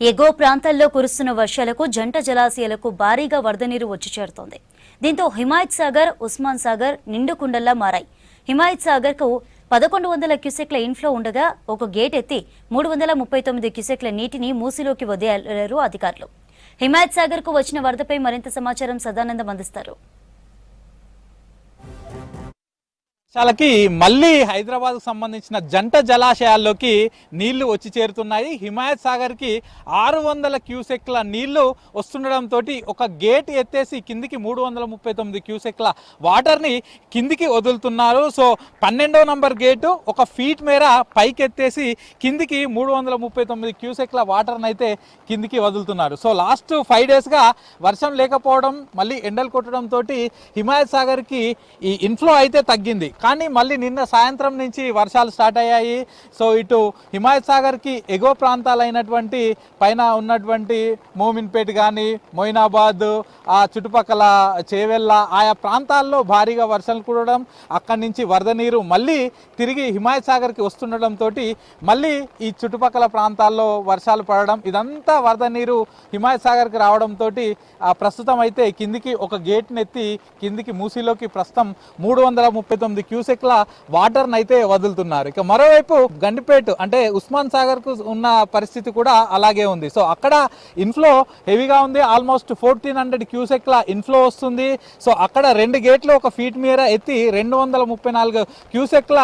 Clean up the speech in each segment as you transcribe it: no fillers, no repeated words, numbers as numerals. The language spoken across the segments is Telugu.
ఎగువ ప్రాంతాల్లో కురుస్తున్న వర్షాలకు జంట జలాశయాలకు భారీగా వరద నీరు వచ్చి చేరుతోంది. దీంతో హిమాయత్ సాగర్, ఉస్మాన్ సాగర్ నిండుకుండల్లా మారాయి. హిమాయత్ సాగర్ కు 1100 క్యూసెక్ల ఇన్ఫ్లో ఉండగా ఒక గేట్ ఎత్తి 339 క్యూసెక్ల నీటిని మూసిలోకి వదిలేరు అధికారులు. హిమాయత్ సాగర్ కు వచ్చిన వరదపై మరింత సమాచారం సదానందం అందిస్తారు. వర్షాలకి మళ్ళీ హైదరాబాద్ కు సంబంధించిన జంట జలాశయాల్లోకి నీళ్లు వచ్చి చేరుతున్నాయి. హిమాయత్ సాగర్ కి 600 క్యూసెక్ల నీళ్లు వస్తుండడంతో ఒక గేట్ ఎత్తేసి కిందికి 339 క్యూసెక్ల వాటర్ ని కిందికి వదులుతున్నారు. సో 12వ నంబర్ గేటు ఒక ఫీట్ మేర పైకి ఎత్తేసి కిందికి 339 క్యూసెక్ల వాటర్ అయితే కిందికి వదులుతున్నారు. సో లాస్ట్ 5 days గా వర్షం లేకపోవడం, మళ్ళీ ఎండలు కొట్టడంతో హిమాయత్ సాగర్ కి ఈ ఇన్ఫ్లో అయితే తగ్గింది. కానీ మళ్ళీ నిన్న సాయంత్రం నుంచి వర్షాలు స్టార్ట్ అయ్యాయి. సో ఇటు హిమాయత్ సాగర్కి ఎగువ ప్రాంతాలైనటువంటి పైన ఉన్నటువంటి మోమిన్పేట్ కానీ, మొయినాబాద్, ఆ చుట్టుపక్కల చేవెళ్ళ ఆయా ప్రాంతాల్లో భారీగా వర్షాలు కురవడం, అక్కడి నుంచి వరద నీరు మళ్ళీ తిరిగి హిమాయత్ సాగర్కి వస్తుండడంతో మళ్ళీ ఈ చుట్టుపక్కల ప్రాంతాల్లో వర్షాలు పడడం, ఇదంతా వరద నీరు హిమాయత్ సాగర్కి రావడంతో ప్రస్తుతం అయితే కిందికి ఒక గేట్ని ఎత్తి కిందికి మూసీలోకి ప్రస్తుతం 339 క్యూసెక్ల వాటర్ని అయితే వదులుతున్నారు. ఇక మరోవైపు గండిపేట్ అంటే ఉస్మాన్ సాగర్ కు ఉన్న పరిస్థితి కూడా అలాగే ఉంది. సో అక్కడ ఇన్ఫ్లో హెవీగా ఉంది. ఆల్మోస్ట్ 1400 క్యూసెక్ల ఇన్ఫ్లో వస్తుంది. సో అక్కడ 2 గేట్లు ఒక ఫీట్ మేర ఎత్తి 234 క్యూసెక్ల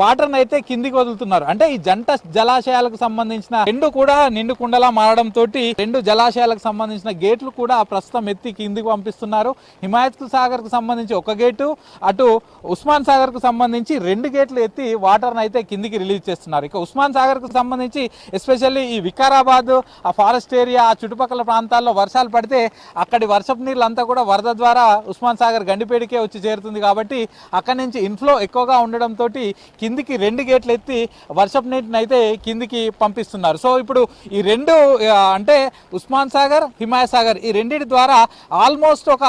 వాటర్ని అయితే కిందికి వదులుతున్నారు. అంటే ఈ జంట జలాశయాలకు సంబంధించిన 2 కూడా నిండు కుండలా మారడంతో 2 జలాశయాలకు సంబంధించిన గేట్లు కూడా ప్రస్తుతం ఎత్తి కిందికి పంపిస్తున్నారు. హిమాయత్ సాగర్ కు సంబంధించి ఒక గేటు, అటు ఉస్మాన్ సాగర్ కు సంబంధించి 2 గేట్లు ఎత్తి వాటర్ని అయితే కిందికి రిలీజ్ చేస్తున్నారు. ఇక ఉస్మాన్ సాగర్ కు సంబంధించి ఎస్పెషల్లీ ఈ వికారాబాద్, ఆ ఫారెస్ట్ ఏరియా, ఆ చుట్టుపక్కల ప్రాంతాల్లో వర్షాలు పడితే అక్కడి వర్షపు నీళ్ళు అంతా కూడా వరద ద్వారా ఉస్మాన్ సాగర్ గండిపేటకే వచ్చి చేరుతుంది. కాబట్టి అక్కడి నుంచి ఇన్ఫ్లో ఎక్కువగా ఉండడంతో కిందికి 2 గేట్లు ఎత్తి వర్షపు నీటిని అయితే కిందికి పంపిస్తున్నారు. సో ఇప్పుడు ఈ 2 అంటే ఉస్మాన్ సాగర్, హిమాయత్ సాగర్ ఈ రెండింటి ద్వారా ఆల్మోస్ట్ ఒక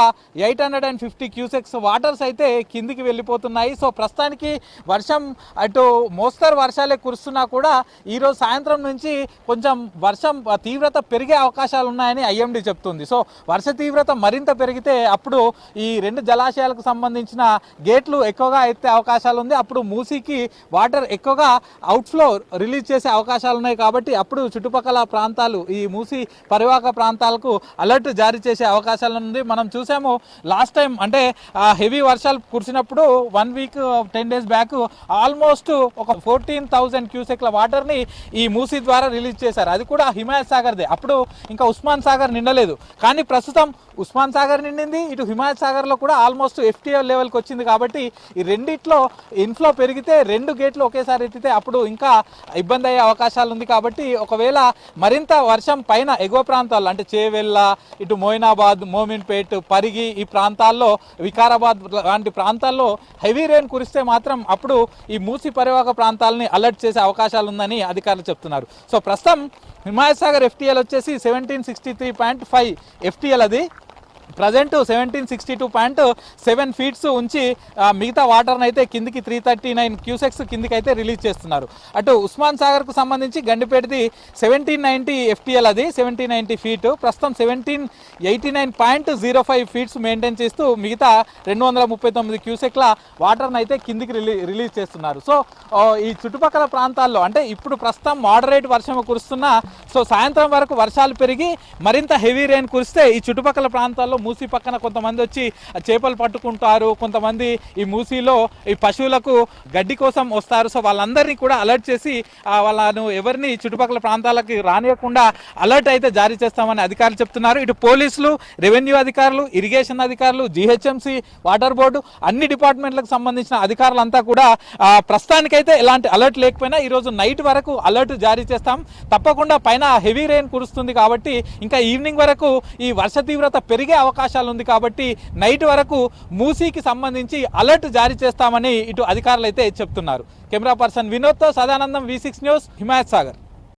850 క్యూసెక్స్ వాటర్స్ అయితే కిందికి వెళ్ళిపోతున్నాయి. సో ప్రస్తుతానికి వర్షం అటు మోస్తరు వర్షాలే కురుస్తున్నా కూడా ఈరోజు సాయంత్రం నుంచి కొంచెం వర్షం తీవ్రత పెరిగే అవకాశాలు ఉన్నాయని ఐఎండీ చెప్తుంది. సో వర్ష తీవ్రత మరింత పెరిగితే అప్పుడు ఈ 2 జలాశయాలకు సంబంధించిన గేట్లు ఎక్కువగా ఎత్తే అవకాశాలు ఉంది. అప్పుడు మూసీకి వాటర్ ఎక్కువగా అవుట్ఫ్లో రిలీజ్ చేసే అవకాశాలు ఉన్నాయి. కాబట్టి అప్పుడు చుట్టుపక్కల ప్రాంతాలు, ఈ మూసీ పరివాహక ప్రాంతాలకు అలర్ట్ జారీ చేసే అవకాశాలు ఉంది. మనం చూసాము లాస్ట్ టైం అంటే హెవీ వర్షాలు కురిసినప్పుడు 1 week 10 days బ్యాక్ ఆల్మోస్ట్ ఒక 14,000 క్యూసెక్ల వాటర్ని ఈ మూసీ ద్వారా రిలీజ్ చేశారు. అది కూడా హిమాయత్ సాగర్దే. అప్పుడు ఇంకా ఉస్మాన్ సాగర్ నిండలేదు. కానీ ప్రస్తుతం ఉస్మాన్ సాగర్ నిండింది, ఇటు హిమాయత్ సాగర్లో కూడా ఆల్మోస్ట్ FTL లెవెల్కి వచ్చింది. కాబట్టి ఈ రెండిట్లో ఇన్ఫ్లో పెరిగితే 2 గేట్లు ఒకేసారి ఎత్తితే అప్పుడు ఇంకా ఇబ్బంది అయ్యే అవకాశాలు ఉంది. కాబట్టి ఒకవేళ మరింత వర్షం పైన ఎగువ ప్రాంతాల్లో అంటే చేవెళ్ళ, ఇటు మొయినాబాద్, మోమిన్పేట్, పరిగి ఈ ప్రాంతాల్లో, వికారాబాద్ లాంటి ప్రాంతాల్లో హెవీ రెయిన్ కురిస్తే మాత్రం అప్పుడు ఈ మూసీ పరివాహక ప్రాంతాలని అలర్ట్ చేసే అవకాశాలు ఉందని అధికారులు చెప్తున్నారు. సో ప్రస్తుతం హిమాయత్ సాగర్ FTL వచ్చేసి 1763.5 FTL, అది ప్రజెంట్ 1762.7 ఫీట్స్ ఉంచి మిగతా వాటర్ని అయితే కిందికి 339 క్యూసెక్స్ కిందికి అయితే రిలీజ్ చేస్తున్నారు. అటు ఉస్మాన్ సాగర్కు సంబంధించి గండిపేటది 1790 FTL, అది 1790 ఫీట్. ప్రస్తుతం 1789.05 ఫీట్స్ మెయింటైన్ చేస్తూ మిగతా 239 క్యూసెక్ల వాటర్ని అయితే కిందికి రిలీజ్ చేస్తున్నారు. సో ఈ చుట్టుపక్కల ప్రాంతాల్లో అంటే ఇప్పుడు ప్రస్తుతం మోడరేట్ వర్షం కురుస్తున్నా, సో సాయంత్రం వరకు వర్షాలు పెరిగి మరింత హెవీ రెయిన్ కురిస్తే ఈ చుట్టుపక్కల ప్రాంతాల్లో మూసీ పక్కన కొంతమంది వచ్చి చేపలు పట్టుకుంటారు, కొంతమంది ఈ మూసీలో ఈ పశువులకు గడ్డి కోసం వస్తారు. సో వాళ్ళందరినీ కూడా అలర్ట్ చేసి వాళ్ళను ఎవరిని చుట్టుపక్కల ప్రాంతాలకి రానియకుండా అలర్ట్ అయితే జారీ చేస్తామని అధికారులు చెప్తున్నారు. ఇటు పోలీసులు, రెవెన్యూ అధికారులు, ఇరిగేషన్ అధికారులు, GHMC, వాటర్ బోర్డు అన్ని డిపార్ట్మెంట్లకు సంబంధించిన అధికారులంతా కూడా ప్రస్తుతానికైతే ఎలాంటి అలర్ట్ లేకపోయినా ఈరోజు నైట్ వరకు అలర్ట్ జారీ చేస్తాం. తప్పకుండా పైన హెవీ రెయిన్ కురుస్తుంది కాబట్టి ఇంకా ఈవినింగ్ వరకు ఈ వర్ష తీవ్రత పెరిగే అవకాశాలు ఉంది. కాబట్టి నైట్ వరకు మూసీకి సంబంధించి అలర్ట్ జారీ చేస్తామని ఇటు అధికారులు అయితే చెప్తున్నారు. కెమెరా పర్సన్ వినోద్తో సదానందం, V6 న్యూస్, హిమాయత్ సాగర్.